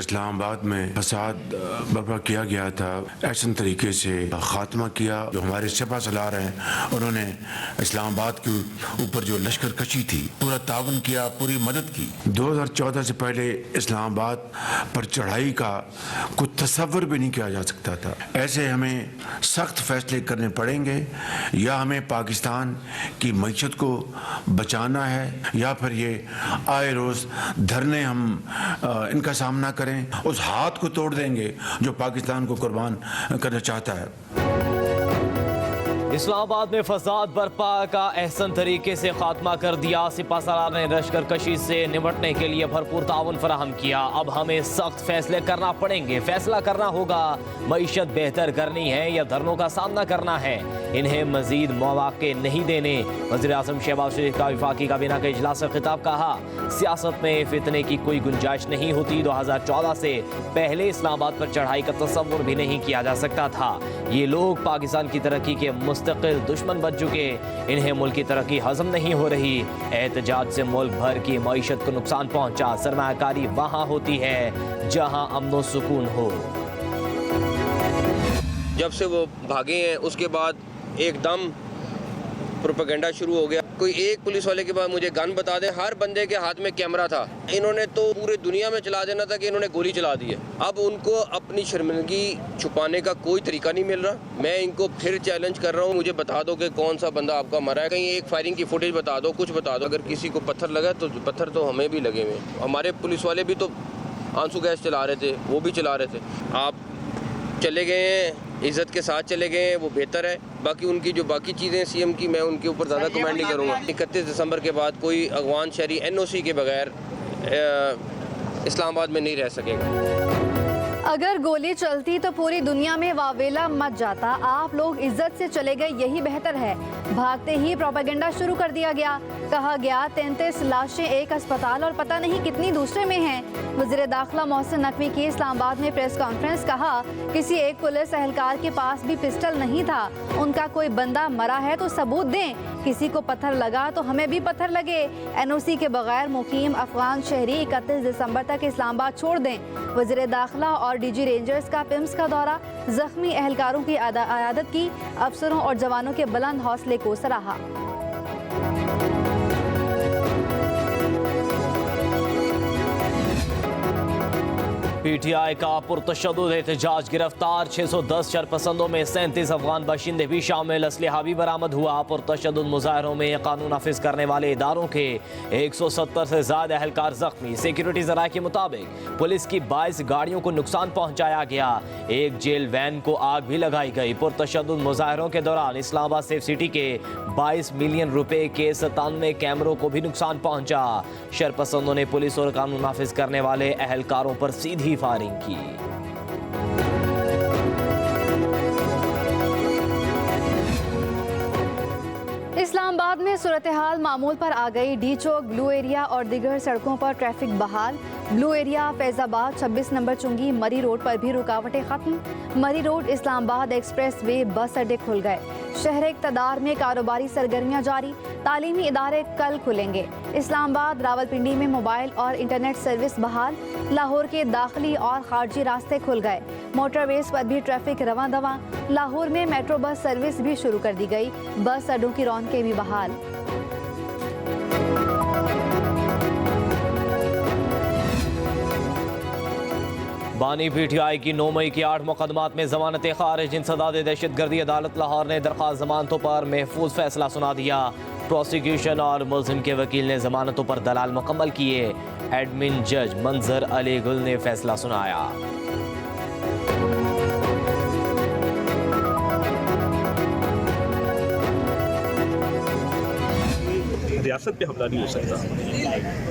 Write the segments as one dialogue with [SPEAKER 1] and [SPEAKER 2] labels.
[SPEAKER 1] इस्लामाबाद में फसाद बर्पा किया गया था, ऐसा तरीके से खात्मा किया। जो हमारे सिपा सलार हैं उन्होंने इस्लामाबाद के ऊपर जो लश्कर कशी थी पूरा तावन किया, पूरी मदद की। 2014 से पहले इस्लामाबाद पर चढ़ाई का कुछ तसव्वुर भी नहीं किया जा सकता था। ऐसे हमें सख्त फैसले करने पड़ेंगे, या हमें पाकिस्तान की मईशत को बचाना है या फिर ये आए रोज़ धरने हम इनका सामना करें। उस हाथ को तोड़ देंगे जो पाकिस्तान को कुर्बान करना चाहता है।
[SPEAKER 2] इस्लामाबाद में फसाद बर्पा का एहसन तरीके से खात्मा कर दिया। सिपा सलार ने लश्कर कशी से निपटने के लिए भरपूर ताउन फराहम किया। अब हमें सख्त फैसले करना पड़ेंगे। फैसला करना होगा, मईशत बेहतर करनी है या धरनों का सामना करना है। इन्हें मजीद मौके नहीं देने। वज़ीर आज़म शहबाज शरीफ का वफाकी काबीना के इजलास से खिताब। कहा, सियासत में फितने की कोई गुंजाइश नहीं होती। 2014 से पहले इस्लामाबाद पर चढ़ाई का तसव्वुर भी नहीं किया जा सकता था। ये लोग पाकिस्तान की तरक्की के मुस्तकिल दुश्मन बन चुके। इन्हें मुल्क की तरक्की हजम नहीं हो रही। एहतजाज से मुल्क भर की मईशत को नुकसान पहुंचा। सरमायाकारी वहां होती है जहां अमन सुकून हो।
[SPEAKER 3] जब से वो भागे हैं उसके बाद एकदम प्रोपेगेंडा शुरू हो गया। कोई एक पुलिस वाले के पास मुझे गन बता दे, हर बंदे के हाथ में कैमरा था। इन्होंने तो पूरे दुनिया में चला देना था कि इन्होंने गोली चला दी है। अब उनको अपनी शर्मिंदगी छुपाने का कोई तरीका नहीं मिल रहा। मैं इनको फिर चैलेंज कर रहा हूँ, मुझे बता दो कि कौन सा बंदा आपका मरा है। कहीं एक फायरिंग की फुटेज बता दो, कुछ बता दो। अगर किसी को पत्थर लगा तो पत्थर तो हमें भी लगे हुए। हमारे पुलिस वाले भी तो आंसू गैस चला रहे थे, वो भी चला रहे थे। आप चले गए हैं, इज्जत के साथ चले गए हैं, वो बेहतर है। बाकी उनकी जो बाकी चीज़ें सीएम की, मैं उनके ऊपर ज़्यादा कमेंट नहीं करूँगा। 31 दिसंबर के बाद कोई अगवान शहरी एनओसी के बगैर इस्लामाबाद में नहीं रह सकेगा।
[SPEAKER 4] अगर गोली चलती तो पूरी दुनिया में वावेला मच जाता। आप लोग इज्जत से चले गए, यही बेहतर है। भागते ही प्रोपेगेंडा शुरू कर दिया गया। कहा गया 33 लाशें एक अस्पताल और पता नहीं कितनी दूसरे में हैं। वज़ीर दाखिला मोहसिन नकवी की इस्लामाबाद में प्रेस कॉन्फ्रेंस। कहा, किसी एक पुलिस एहलकार के पास भी पिस्टल नहीं था। उनका कोई बंदा मरा है तो सबूत दें। किसी को पत्थर लगा तो हमें भी पत्थर लगे। एनओसी के बगैर मुकीम अफगान शहरी 31 दिसंबर तक इस्लामाबाद छोड़ दें। वज़ीर दाखिला और डीजी रेंजर्स का पिम्स का दौरा। जख्मी एहलकारों की अयादत की। अफसरों और जवानों के बुलंद हौसले को सराहा।
[SPEAKER 2] पीटीआई का पुरतशद्दुद एहतजाज। गिरफ्तार 610 शरपसंदों में 37 अफगान बाशिंदे भी शामिल। असलहा भी बरामद हुआ। पुरतशद्दुद मुजाहरों में कानून नाफिज करने वाले इदारों के 170 से ज्यादा एहलकार जख्मी। सिक्योरिटी जराये के मुताबिक पुलिस की 22 गाड़ियों को नुकसान पहुंचाया गया। एक जेल वैन को आग भी लगाई गई। पुरतशद्दुद मुजाहरों के दौरान इस्लामाबाद सेफ सिटी के 22 मिलियन रुपए के 97 कैमरों को भी नुकसान पहुंचा। शरपसंदों ने पुलिस और कानून नाफिज करने वाले एहलकारों पर सीधी फायरिंग की।
[SPEAKER 4] इस्लामाबाद में सूरत हाल मामूल पर आ गई। डी चौक, ब्लू एरिया और दीगर सड़कों पर ट्रैफिक बहाल। ब्लू एरिया फैजाबाद 26 नंबर चुंगी मरी रोड पर भी रुकावटें खत्म। मरी रोड इस्लामाबाद एक्सप्रेस वे बस अड्डे खुल गए। शहर इक़्तिदार में कारोबारी सरगर्मियां जारी। तालीमी इदारे कल खुलेंगे। इस्लामाबाद रावलपिंडी में मोबाइल और इंटरनेट सर्विस बहाल। लाहौर के दाखिली और खारजी रास्ते खुल गए। मोटरवेज पर भी ट्रैफिक रवां दवां। लाहौर में मेट्रो बस सर्विस भी शुरू कर दी गई। बस अड्डों की रौनकें भी बहाल।
[SPEAKER 2] बानी पीटीआई की 9 मई की 8 मुकदमात में जमानत खारिज। इंसदाद दहशतगर्दी अदालत लाहौर ने दरख्वास्त जमानतों पर महफूज फैसला सुना दिया। प्रोसिक्यूशन और मुल्जिम के वकील ने जमानतों पर दलाल मुकम्मल किए। एडमिन जज मंजर अली गुल ने फैसला सुनाया।
[SPEAKER 5] रियासत पे हमला नहीं हो सकता।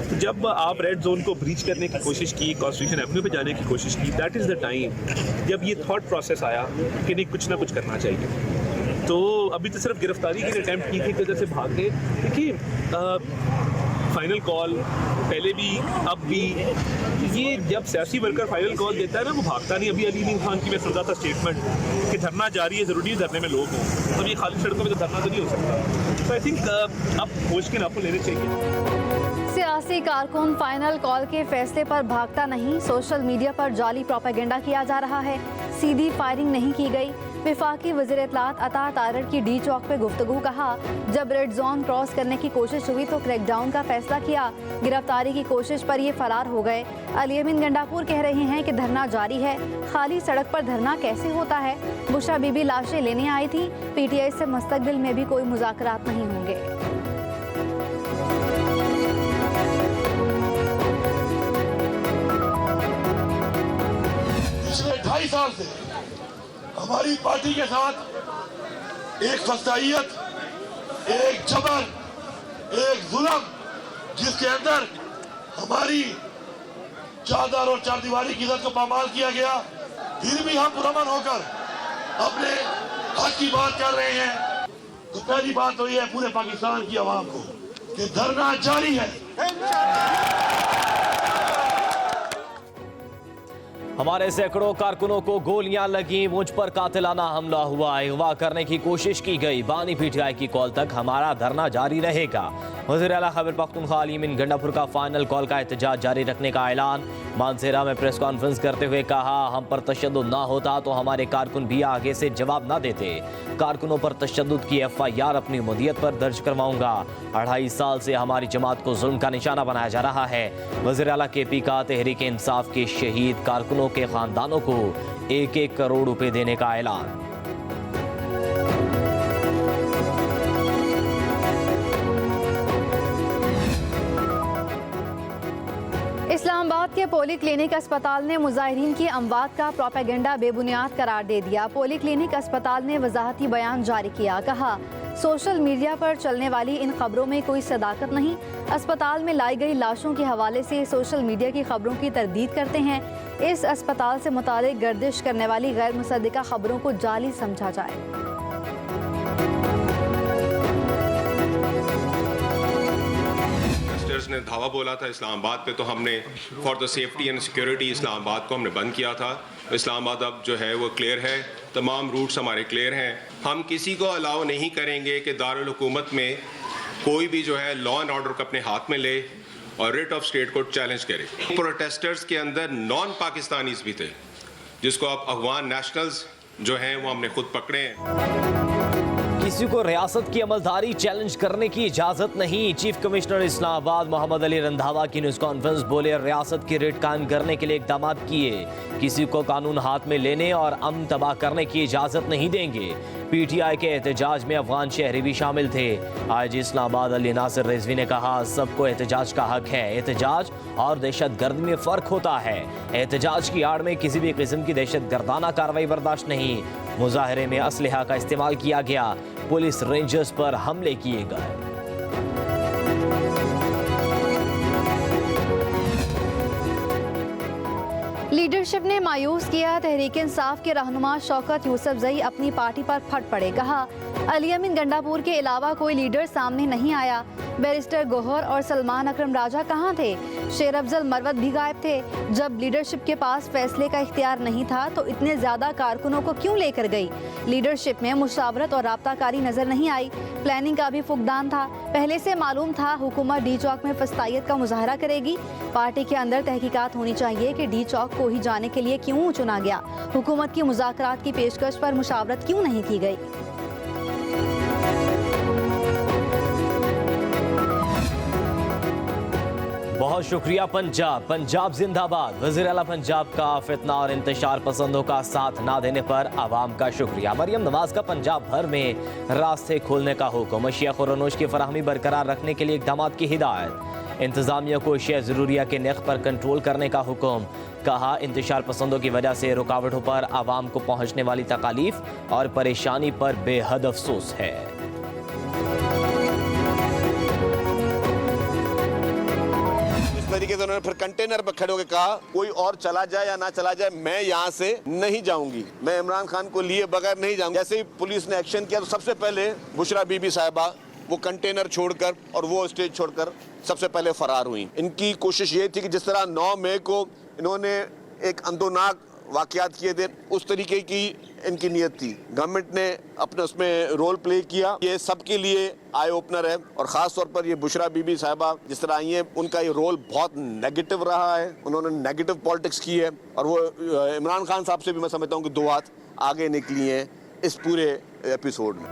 [SPEAKER 5] तो जब आप रेड जोन को ब्रीच करने की कोशिश की, कॉन्स्टिट्यूशन एवेन्यू पे जाने की कोशिश की, दैट इज़ द टाइम जब ये थॉट प्रोसेस आया कि नहीं कुछ ना कुछ करना चाहिए। तो अभी तो सिर्फ गिरफ्तारी की अटैम्प्ट की थी, तो जैसे भाग गए। देखिए फाइनल कॉल पहले भी अब भी, ये जब सियासी वर्कर फाइनल कॉल देता है ना वो भागता नहीं। अभी अली खान की मैं सुनता था स्टेटमेंट कि धरना जारी है, ज़रूरी है धरने में लोग हों। अब ये खाली सड़कों में तो धरना तो नहीं हो सकता। तो आई थिंक अब होश के नापुर लेने चाहिए।
[SPEAKER 4] सियासी कारकुन फाइनल कॉल के फैसले पर भागता नहीं, सोशल मीडिया पर जाली प्रोपेगेंडा किया जा रहा है, सीधी फायरिंग नहीं की गई। विफाकी वज़ीर इत्तलात अता तारड़ की डी चौक पे गुफ्तगू, कहा जब रेड जोन क्रॉस करने की कोशिश हुई तो क्रैकडाउन का फैसला किया, गिरफ्तारी की कोशिश पर ये फरार हो गए। अली अमीन गंडापुर कह रहे हैं कि धरना जारी है, खाली सड़क पर धरना कैसे होता है। बुशरा बीबी लाशें लेने आई थी, PTI से मुस्तकबिल में भी कोई मुज़ाकरात नहीं होंगे।
[SPEAKER 6] पिछले 2.5 साल से हमारी पार्टी के साथ एक फसाइयत, एक जबर, एक जुल्म, जिसके अंदर हमारी चादर और चारदीवारी की इज्जत को पामाल किया गया, फिर भी हम पुरअमन होकर अपने हक की बात कर रहे हैं। तो पहली बात तो यह है पूरे पाकिस्तान की आवाम को कि धरना जारी है।
[SPEAKER 2] हमारे सैकड़ों कारकुनों को गोलियां लगी, मुझ पर कातिलाना हमला हुआ, अगवा करने की कोशिश की गई। बानी PTI की कॉल तक हमारा धरना जारी रहेगा। वज़ीर आला खैबर पख्तूनख्वा अली अमीन गंडापुर का फाइनल कॉल का एहतजाज जारी रखने का ऐलान। मानसेरा में प्रेस कॉन्फ्रेंस करते हुए कहा, हम पर तशद्दुद ना होता तो हमारे कारकुन भी आगे से जवाब ना देते। कारकुनों पर तशद्दुद की FIR अपनी मुदियत पर दर्ज करवाऊंगा। 2.5 साल से हमारी जमात को जुल्म का निशाना बनाया जा रहा है। वज़ीर आला KP का तहरीक इंसाफ के शहीद कारकुनों के खानदानों को 1-1 करोड़ रुपए देने का ऐलान।
[SPEAKER 4] इस्लामाबाद के पोली क्लिनिक अस्पताल ने मुजाहिरीन की अमवात का प्रोपेगेंडा बेबुनियाद करार दे दिया। पोली क्लिनिक अस्पताल ने वजाहती बयान जारी किया, कहा सोशल मीडिया पर चलने वाली इन खबरों में कोई सदाकत नहीं। अस्पताल में लाई गई लाशों के हवाले से सोशल मीडिया की खबरों की तरदीद करते हैं। इस अस्पताल से मुतालिक गर्दिश करने वाली गैर मुसद्दिका खबरों को जाली समझा जाए।
[SPEAKER 7] ने धावा बोला था इस्लामाबाद पे, तो हमने for the safety and security Islamabad को हमने बंद किया था। इस्लामाबाद अब जो है वो क्लियर है, तमाम रूट्स हमारे क्लियर हैं। हम किसी को अलाउ नहीं करेंगे कि दारुल हुकूमत में कोई भी जो है लॉ एंड ऑर्डर को अपने हाथ में ले और रिट ऑफ स्टेट को चैलेंज करे। प्रोटेस्टर्स के अंदर नॉन पाकिस्तानीज भी थे, जिसको आप अफगान नेशनल्स जो हैं वो हमने खुद पकड़े हैं।
[SPEAKER 2] किसी को रियासत की अमलदारी चैलेंज करने की इजाजत नहीं। चीफ कमिश्नर इस्लामाबाद मोहम्मद अली रंधावा की न्यूज कॉन्फ्रेंस बोले, रियासत की रेट कायम करने के लिए इकदाम किए, किसी को कानून हाथ में लेने और अमन तबाह करने की इजाजत नहीं देंगे। PTI के एहतजाज में अफगान शहरी भी शामिल थे। आज इस्लामाबाद अली नासिर रिजवी ने कहा, सबको एहतजाज का हक है। एहतजाज और दहशत गर्दी में फ़र्क होता है। एहतजाज की आड़ में किसी भी किस्म की दहशत गर्दाना कार्रवाई बर्दाश्त नहीं। मुजाहरे में असलहा का इस्तेमाल किया गया, पुलिस रेंजर्स पर हमले किए गए।
[SPEAKER 4] लीडरशिप ने मायूस किया, तहरीक इंसाफ के रहनुमा शौकत यूसुफजई अपनी पार्टी पर फट पड़े। कहा, अली अमीन गंडापुर के अलावा कोई लीडर सामने नहीं आया। बैरिस्टर गोहर और सलमान अकरम राजा कहाँ थे? शेर अफजल मरवत भी गायब थे। जब लीडरशिप के पास फैसले का इख्तियार नहीं था तो इतने ज्यादा कारकुनों को क्यों लेकर गई? लीडरशिप में मुशावरत और राब्ताकारी नजर नहीं आई। प्लानिंग का भी फुकदान था। पहले से मालूम था हुकूमत डी चौक में फस्तायत का मुजाहरा करेगी। पार्टी के अंदर तहकीकात होनी चाहिए कि डी चौक को ही जाने के लिए क्यों चुना गया। हुकूमत की मुज़ाकरात की पेशकश पर मुशावरत क्यों नहीं की गई?
[SPEAKER 2] बहुत शुक्रिया पंजाब। पंजाब जिंदाबाद। वज़ीर आला पंजाब का फितना और इंतशार पसंदों का साथ ना देने पर आवाम का शुक्रिया। मरियम नवाज का पंजाब भर में रास्ते खोलने का हुक्म। अशिया खुरानोश की फराहमी बरकरार रखने के लिए इक़दाम की हिदायत। इंतजामिया को अशिया ज़रूरिया के नर्ख पर कंट्रोल करने का हुक्म। कहा, इंतशार पसंदों की वजह से रुकावटों पर आवाम को पहुँचने वाली तकालीफ और परेशानी पर बेहद अफसोस है।
[SPEAKER 8] तरीके से उन्होंने फिर कंटेनर पर खड़े होकर कहा, कोई और चला जाए या ना चला जाए, मैं यहाँ से नहीं जाऊंगी, मैं इमरान खान को लिए बगैर नहीं जाऊंगी। जैसे ही पुलिस ने एक्शन किया तो सबसे पहले बुशरा बीबी साहिबा वो कंटेनर छोड़कर और वो स्टेज छोड़कर सबसे पहले फरार हुई। इनकी कोशिश ये थी कि जिस तरह 9 मई को इन्होंने एक अंदोनाक वाकयात किए थे, उस तरीके की इनकी नीयत थी। गवर्नमेंट ने अपने उसमें रोल प्ले किया। ये सबके लिए आई ओपनर है और ख़ास तौर पर ये बुशरा बीबी साहिबा जिस तरह आई हैं, उनका ये रोल बहुत नेगेटिव रहा है। उन्होंने नेगेटिव पॉलिटिक्स की है और वो इमरान खान साहब से भी मैं समझता हूँ कि 2 हाथ आगे निकली हैं इस पूरे एपिसोड में।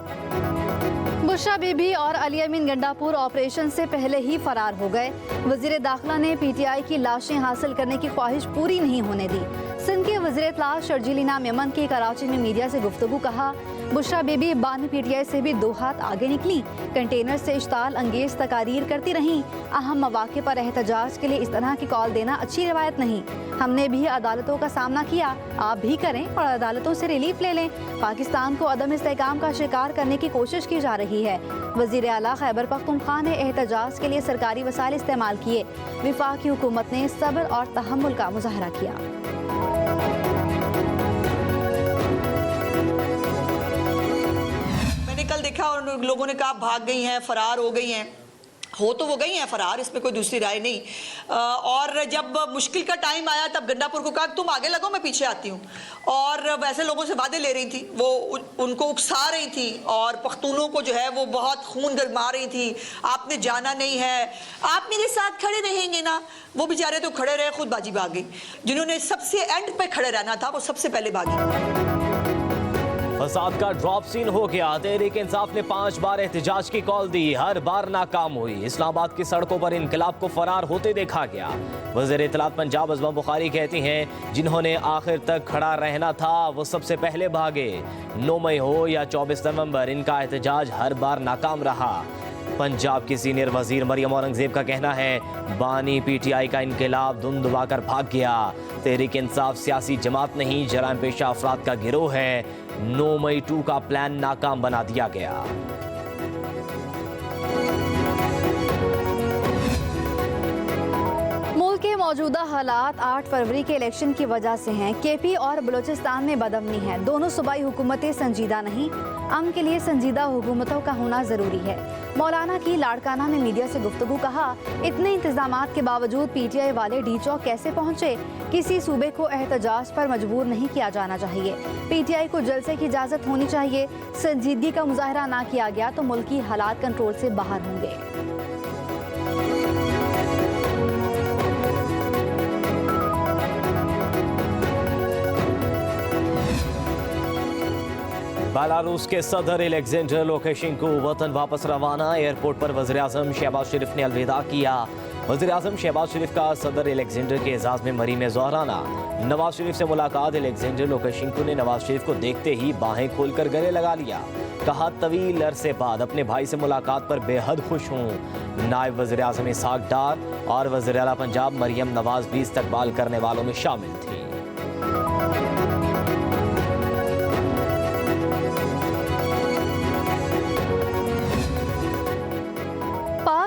[SPEAKER 4] बुशरा बीबी और अली अमीन गंडापुर ऑपरेशन से पहले ही फरार हो गए। वजीर दाखिला ने पीटीआई की लाशें हासिल करने की ख्वाहिश पूरी नहीं होने दी। सिंध के वजीर इत्तला शर्जीलिना मेमन की कराची में मीडिया से गुफ्तगू कहा, बुशरा बीबी बानी पीटीआई से भी 2 हाथ आगे निकली। कंटेनर से इश्ताल अंगेज तकारीर करती रहीं। अहम मौके पर एहतजाज के लिए इस तरह की कॉल देना अच्छी रिवायत नहीं। हमने भी अदालतों का सामना किया, आप भी करें और अदालतों से रिलीफ ले लें। पाकिस्तान को अदम इस्तेहकाम का शिकार करने की कोशिश की जा रही है। वजीर आला खैबर पख्तूनख्वा ने एहतजाज के लिए सरकारी वसाइल इस्तेमाल किए। वफाकी हुकूमत ने सब्र और तहम्मुल का मुजाहरा किया।
[SPEAKER 9] मैंने कल देखा और लोगों ने कहा भाग गई हैं, फरार हो गई हैं। हो तो वो गई हैं फरार, इसमें कोई दूसरी राय नहीं। और जब मुश्किल का टाइम आया तब गंडापुर को कहा तुम आगे लगो, मैं पीछे आती हूँ। और वैसे लोगों से वादे ले रही थी, वो उनको उकसा रही थी और पख्तूनों को जो है वो बहुत खून गरमा रही थी। आपने जाना नहीं है, आप मेरे साथ खड़े रहेंगे ना। वो बेचारे तो खड़े रहे, खुद बाजी भाग गई। जिन्होंने सबसे एंड पे खड़े रहना था वो सबसे पहले भागी।
[SPEAKER 2] फसाद का ड्रॉप सीन हो गया। तहरीक इंसाफ ने 5 बार एहतजाज की कॉल दी, हर बार नाकाम हुई। इस्लामाबाद की सड़कों पर इनकलाब को फरार होते देखा गया। वज़ीर इत्तलात पंजाब अज़मा बुखारी कहती हैं, जिन्होंने आखिर तक खड़ा रहना था वो सबसे पहले भागे। 9 मई हो या 24 नवंबर, इनका एहतजाज हर बार नाकाम रहा। पंजाब की सीनियर वजीर मरियम औरंगजेब का कहना है, बानी पीटीआई का इनकलाब धुन दबाकर भाग गया। तहरीक इंसाफ सियासी जमात नहीं, जराइम पेशा अफराद का गिरोह है। 9 मई 2 का प्लान नाकाम बना दिया गया।
[SPEAKER 4] मुल्क के मौजूदा हालात 8 फरवरी के इलेक्शन की वजह से हैं। केपी और बलूचिस्तान में बदअमनी है। दोनों सूबाई हुकूमतें संजीदा नहीं। अमन के लिए संजीदा हुकूमतों का होना ज़रूरी है। मौलाना की लाड़काना ने मीडिया से गुफ्तगू कहा, इतने इंतजामात के बावजूद पीटीआई वाले डी चौक कैसे पहुंचे? किसी सूबे को एहतजाज पर मजबूर नहीं किया जाना चाहिए। पीटीआई को जलसे की इजाज़त होनी चाहिए। संजीदगी का मुजाहरा ना किया गया तो मुल्की हालात कंट्रोल से बाहर होंगे।
[SPEAKER 2] बेलारूस के सदर अलेक्जेंडर लुकाशेंको वतन वापस रवाना। एयरपोर्ट पर वज़ीर-ए-आज़म शहबाज शरीफ ने अलविदा किया। वज़ीर-ए-आज़म शहबाज शरीफ का सदर अलेक्जेंडर के एजाज़ में मरी में ज़ोहराना। नवाज शरीफ से मुलाकात। अलेक्जेंडर लुकाशेंको ने नवाज शरीफ को देखते ही बाहें खोलकर गले लगा लिया। कहा, तवील अरसे बाद अपने भाई से मुलाकात पर बेहद खुश हूँ। नायब वज़ीर-ए-आज़म इसहाक डार और वज़ीर आला पंजाब मरियम नवाज भी इस्तकबाल करने वालों में शामिल थी।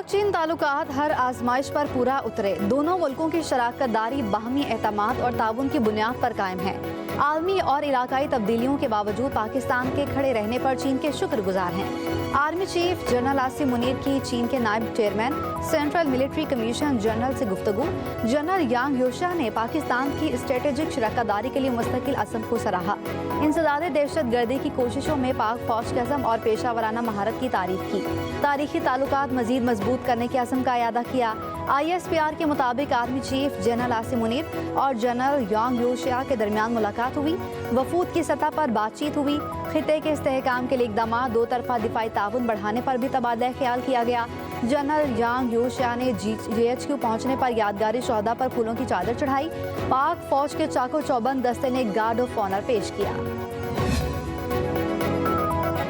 [SPEAKER 4] चीन ताल्लुकात हर आजमाइश पर पूरा उतरे। दोनों मुल्कों की शराकत दारी बाहमी एतमाद और ताउन की बुनियाद पर कायम है। आलमी और इलाकाई तब्दीलियों के बावजूद पाकिस्तान के खड़े रहने पर चीन के शुक्रगुजार हैं। Army chief general Asim Munir की चीन के नायब chairman central military commission general से गुफ्तगू। जनरल यांग योशा ने पाकिस्तान की स्ट्रेटेजिक शराकतदारी के लिए मुस्तकिल असम को सराहा। इंसदादे दहशत गर्दी की कोशिशों में पाक फौज के अज़म और पेशा वराना महारत की तारीफ की। तारीखी ताल्लुकात मजीद मजबूत करने के अज़म का इयादा किया। ISPR के मुताबिक army chief general Asim Munir और जनरल यांग योशा के दरमियान मुलाकात हुई। वफूद की सतह पर बातचीत हुई। खिते के इस्तेहकाम के लिए इक़दाम, 2 तरफ़ा दिफाई ताउन बढ़ाने पर भी तबादला ख्याल किया गया। जनरल यांग योशा ने GHQ पहुंचने पर यादगारी शोहदा पर फूलों की चादर चढ़ाई। पाक फौज के चाको चौबंद दस्ते ने गार्ड ऑफ ऑनर पेश किया।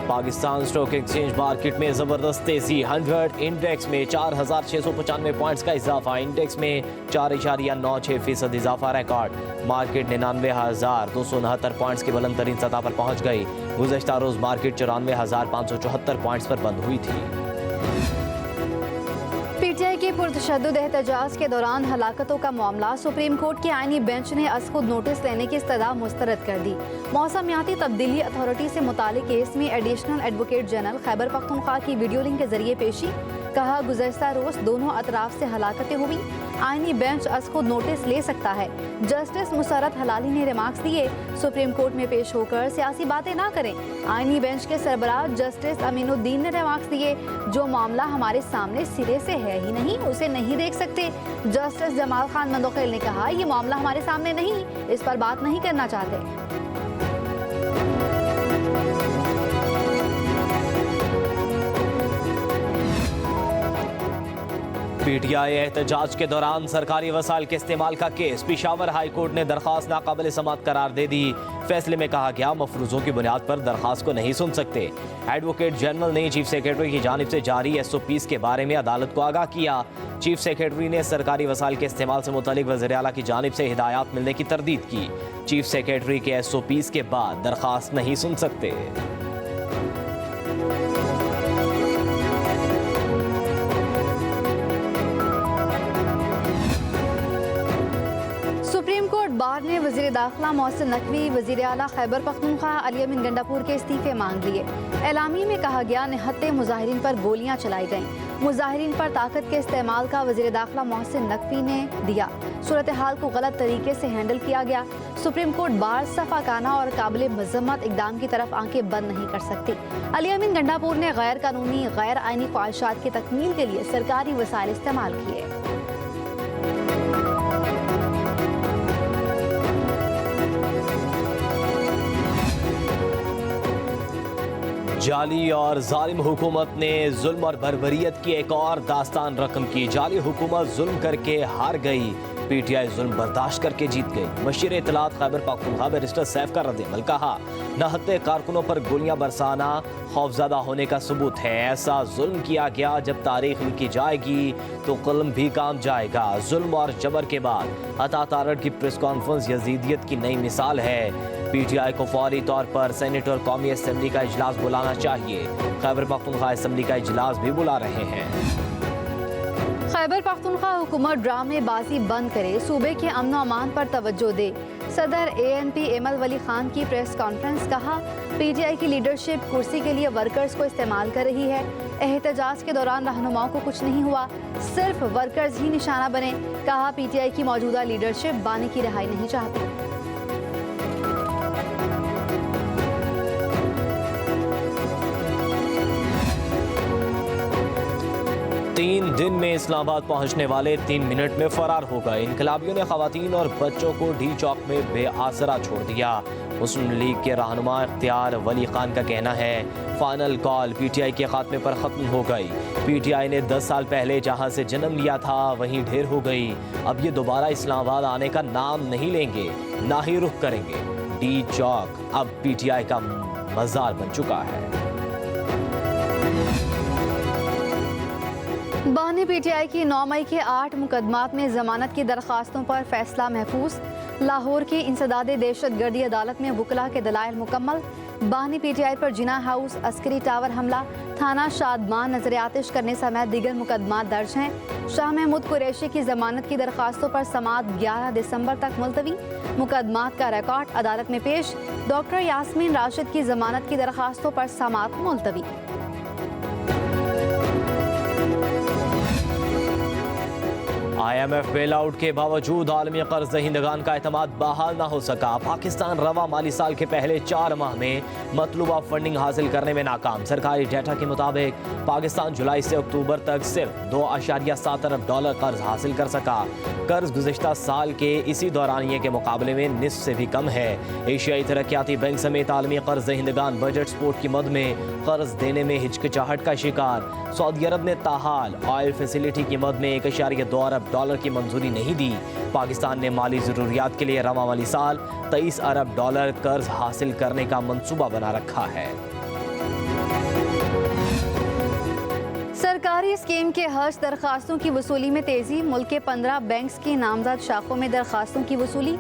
[SPEAKER 2] पाकिस्तान स्टॉक एक्सचेंज मार्केट में जबरदस्त तेजी। 100 इंडेक्स में 4695 पॉइंट्स का इजाफा। इंडेक्स में 4.96% इजाफा रिकॉर्ड। मार्केट 99,269 पॉइंट्स की बुलंद तरीन सतह पर पहुंच गई। गुज़श्ता रोज मार्केट 94,574 पॉइंट्स पर बंद हुई थी।
[SPEAKER 4] पीटीआई के पुरतशद्दुद एहतजाज के दौरान हलाकतों का मामला। सुप्रीम कोर्ट के आईनी बेंच ने अज खुद नोटिस लेने की इस्तदा मुस्तरद कर दी। मौसमियाती तब्दीली अथॉरिटी से मुतालिक केस में additional advocate general Khyber Pakhtunkhwa की वीडियो लिंक के जरिए पेशी। कहा, गुज़श्ता रोज दोनों अतराफ से हलाकतें हुई। आईनी बेंच अज खुद नोटिस ले सकता है। जस्टिस मुसर्रत हलाली ने रिमार्क्स दिए, सुप्रीम कोर्ट में पेश होकर सियासी बातें ना करें। आईनी बेंच के सरबराह जस्टिस अमीनुद्दीन ने रिमार्क्स दिए, जो मामला हमारे सामने सिरे से है ही नहीं, उसे नहीं देख सकते। जस्टिस जमाल खान मंदोखेल ने कहा, ये मामला हमारे सामने नहीं, इस पर बात नहीं करना चाहते।
[SPEAKER 2] पीटीआई एहतजाज के दौरान सरकारी वसाइल के इस्तेमाल का केस, पेशावर हाई कोर्ट ने दरखास्त नाकाबिल समाअत करार दे दी। फैसले में कहा गया, मफरूजों की बुनियाद पर दरखास्त को नहीं सुन सकते। एडवोकेट जनरल ने चीफ सेक्रेटरी की जानिब से जारी SOPs के बारे में अदालत को आगाह किया। चीफ सेक्रेटरी ने सरकारी वसाइल के इस्तेमाल से मुतालिक वज़ीर आला की जानिब से हिदायत मिलने की तरदीद की। चीफ सेक्रेटरी के SOPs के बाद दरखास्त नहीं सुन सकते।
[SPEAKER 4] सुप्रीम कोर्ट बार ने वज़ीर दाखिला मोहसिन नकवी, वज़ीर आला खैबर पख्तूनख्वा अली अमीन गंडापुर के इस्तीफे मांग लिए। एलामी में कहा गया, निहत्ते मुजाहिरीन पर गोलियां चलाई गईं। मुजाहिरीन पर ताकत के इस्तेमाल का वज़ीर दाखिला मोहसिन नकवी ने दिया। सूरत हाल को गलत तरीके से हैंडल किया गया। सुप्रीम कोर्ट बार सफाकाना और काबिल मजम्मत इकदाम की तरफ आंखें बंद नहीं कर सकती। अली अमीन गंडापुर ने गैर कानूनी गैर आइनी ख्वाहिशात की तकमील के लिए सरकारी वसाइल इस्तेमाल किए।
[SPEAKER 2] जाली और जालिम हुकूमत ने जुल्म और बर्बरियत की एक और दास्तान रकम की। जाली हुकूमत जुल्म करके हार गई, पीटीआई जुल्म बर्दाश्त करके जीत गई। मशीर इत्तलात खैबर पख्तूनख्वा बैरिस्टर सैफ का रद्द-ए-अमल, कहा, नहत्ते कारकुनों पर गोलियां बरसाना खौफजदा होने का सबूत है। ऐसा जुल्म किया गया, जब तारीख लिखी जाएगी तो कलम भी काम जाएगा। जुल्म और जबर के बाद अता तारड़ की प्रेस कॉन्फ्रेंस यजीदियत की नई मिसाल है। पीटीआई को फौरी तौर पर सेनेट और कौमी असम्बली का इजलास बुलाना चाहिए। खैबर पख्तूनख्वा असम्बली का इजलास भी बुला रहे हैं।
[SPEAKER 4] खैबर पख्तूनख्वा हुकूमत ड्रामेबाजी बंद करे, सूबे के अमन और अमान पर तवज्जो दे। सदर ANP एमल वली खान की प्रेस कॉन्फ्रेंस, कहा, पीटीआई की लीडरशिप कुर्सी के लिए वर्कर्स को इस्तेमाल कर रही है। एहतजाज के दौरान रहनुमाओं को कुछ नहीं हुआ, सिर्फ वर्कर्स ही निशाना बने। कहा, पीटीआई की मौजूदा लीडरशिप बानी की रिहाई नहीं चाहती।
[SPEAKER 2] 3 दिन में इस्लामाबाद पहुंचने वाले 3 मिनट में फरार हो गए। इनकलाबियों ने खवातीन और बच्चों को डी चौक में बेआसरा छोड़ दिया। मुस्लिम लीग के रहनुमा इख्तियार वली खान का कहना है, फाइनल कॉल पीटीआई के खात्मे पर ख़त्म हो गई। पीटीआई ने 10 साल पहले जहां से जन्म लिया था वहीं ढेर हो गई। अब ये दोबारा इस्लामाबाद आने का नाम नहीं लेंगे, ना ही रुख करेंगे। डी चौक अब पीटीआई का मज़ार बन चुका है।
[SPEAKER 4] बानी पीटीआई की 9 मई के 8 मुकदमात में जमानत की दरखास्तों पर फैसला महफूज। लाहौर की इंसदादे दहशतगर्दी अदालत में वकला के दलाइल मुकम्मल। बानी पीटीआई पर जिना हाउस, अस्करी टावर हमला, थाना शादमान नजर आतिश करने समेत दीगर मुकदमात दर्ज हैं। शाह महमूद कुरैशी की जमानत की दरखास्तों पर समाअत 11 दिसंबर तक मुलतवी। मुकदमात का रिकॉर्ड अदालत में पेश। डॉक्टर यास्मीन राशिद की जमानत की दरखास्तों पर समाअत मुलतवी।
[SPEAKER 2] IMF बेल आउट के बावजूद आलमी कर्ज दहिंदगान का एतमाद बहाल न हो सका। पाकिस्तान रवा माली साल के पहले 4 माह में मतलूबा फंडिंग हासिल करने में नाकाम। सरकारी डेटा के मुताबिक पाकिस्तान जुलाई से अक्टूबर तक सिर्फ $2.7 अरब कर्ज हासिल कर सका। कर्ज गुज़िश्ता साल के इसी दौरानिये के मुकाबले में निस्फ से भी कम है। एशियाई तरक्याती बैंक समेत आलमी कर्ज दहिंदगान बजट सपोर्ट की मद में कर्ज देने में हिचकिचाहट का शिकार। सऊदी अरब ने ताहाल ऑयल फैसिलिटी की मद में $1.2 अरब की मंजूरी नहीं दी। पाकिस्तान ने माली जरूरियात के लिए रवा माली साल $23 अरब कर्ज हासिल करने का मंसूबा बना रखा है।
[SPEAKER 4] सरकारी स्कीम के हज दरखास्तों की वसूली में तेजी। मुल्क के 15 बैंक्स की नामजद शाखों में दरखास्तों की वसूली।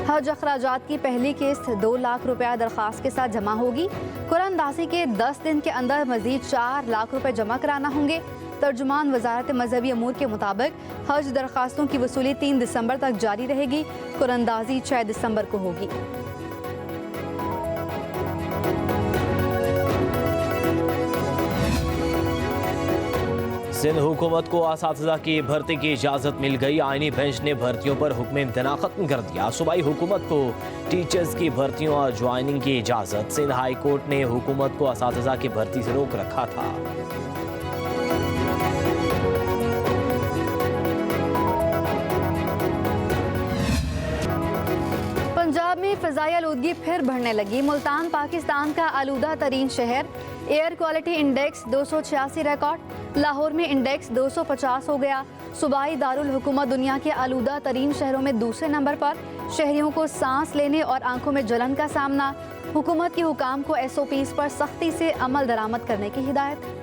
[SPEAKER 4] हज अखराजात की पहली किस्त 2 लाख रुपया दरखास्त के साथ जमा होगी। कुरानदासी के 10 दिन के अंदर मजीद 4 लाख रुपए जमा कराना होंगे। तर्जुमान वजारत मजहबी अमूर के मुताबिक हज दरखास्तों की वसूली 3 दिसंबर तक जारी रहेगी। कुरानदाजी 6 दिसंबर को होगी।
[SPEAKER 2] सिंध हुकूमत को असातिज़ा की भर्ती की इजाज़त मिल गई। आईनी बेंच ने भर्तियों पर हुक्म इम्तना खत्म कर दिया। सूबाई हुकूमत को टीचर्स की भर्तियों और ज्वाइनिंग की इजाज़त। सिंध हाई कोर्ट ने हुकूमत को असातिज़ा की भर्ती से रोक रखा था।
[SPEAKER 4] पंजाब में फ़ज़ाई आलूदगी फिर बढ़ने लगी। मुल्तान पाकिस्तान का आलूदा तरीन शहर। Air quality index 286 record. Lahore में इंडेक्स 250 हो गया। सूबाई दारुल हुकूमत दुनिया के आलूदा तरीन शहरों में दूसरे नंबर पर। शहरियों को सांस लेने और आंखों में जलन का सामना। हुकूमत के हुकाम को SOPs पर सख्ती से अमल दरामद करने की हिदायत।